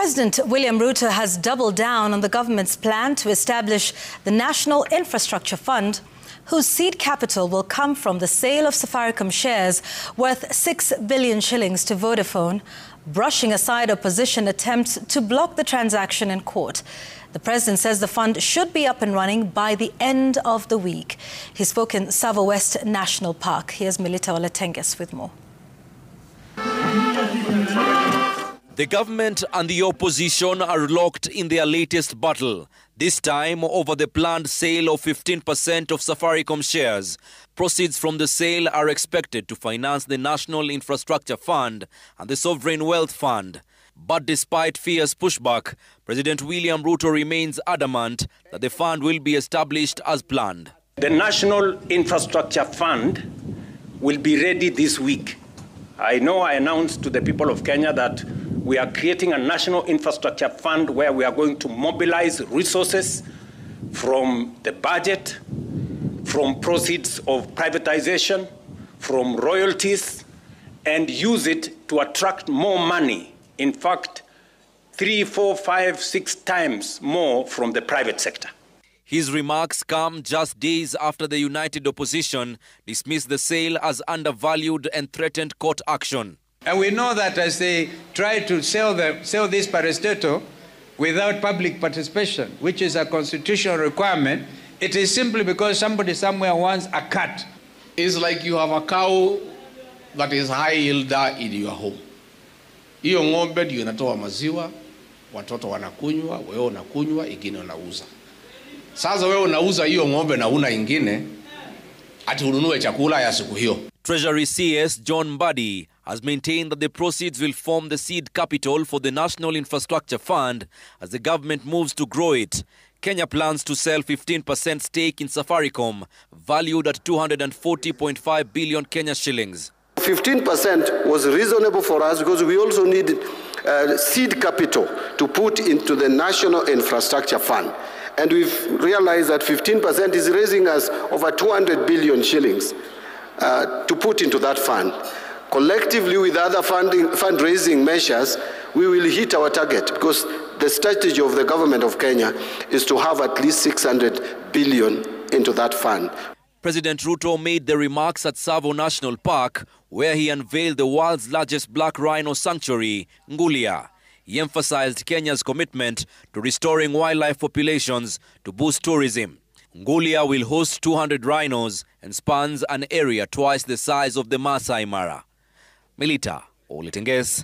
President William Ruto has doubled down on the government's plan to establish the National Infrastructure Fund, whose seed capital will come from the sale of Safaricom shares worth 6 billion shillings to Vodafone, brushing aside opposition attempts to block the transaction in court. The president says the fund should be up and running by the end of the week. He spoke in Tsavo West National Park. Here's Melita Olatenges with more. The government and the opposition are locked in their latest battle, this time over the planned sale of 15% of Safaricom shares. Proceeds from the sale are expected to finance the National Infrastructure Fund and the Sovereign Wealth Fund. But despite fierce pushback, President William Ruto remains adamant that the fund will be established as planned. The National Infrastructure Fund will be ready this week. I know I announced to the people of Kenya that we are creating a National Infrastructure Fund where we are going to mobilize resources from the budget, from proceeds of privatization, from royalties, and use it to attract more money. In fact, 3, 4, 5, 6 times more from the private sector. His remarks come just days after the united opposition dismissed the sale as undervalued and threatened court action. And we know that as they try to sell this parastatal without public participation, which is a constitutional requirement, it is simply because somebody somewhere wants a cut. It's like you have a cow that is high yielder in your home. Hiyo ng'ombe ndio inatoa maziwa, watoto wanakunywa, wewe unakunywa, ingine unauza. Sasa wewe unauza hiyo ng'ombe na una ingine, ati ununue chakula ya siku hiyo. Treasury CS John Mbadi has maintained that the proceeds will form the seed capital for the National Infrastructure Fund as the government moves to grow it. Kenya plans to sell 15% stake in Safaricom, valued at 240.5 billion Kenya shillings. 15% was reasonable for us because we also need seed capital to put into the National Infrastructure Fund. And we've realized that 15% is raising us over 200 billion shillings to put into that fund. Collectively, with other fundraising measures, we will hit our target because the strategy of the government of Kenya is to have at least 600 billion into that fund. President Ruto made the remarks at Tsavo National Park, where he unveiled the world's largest black rhino sanctuary, Ngulia. He emphasized Kenya's commitment to restoring wildlife populations to boost tourism. Ngulia will host 200 rhinos and spans an area twice the size of the Masai Mara. Melita Olatenges,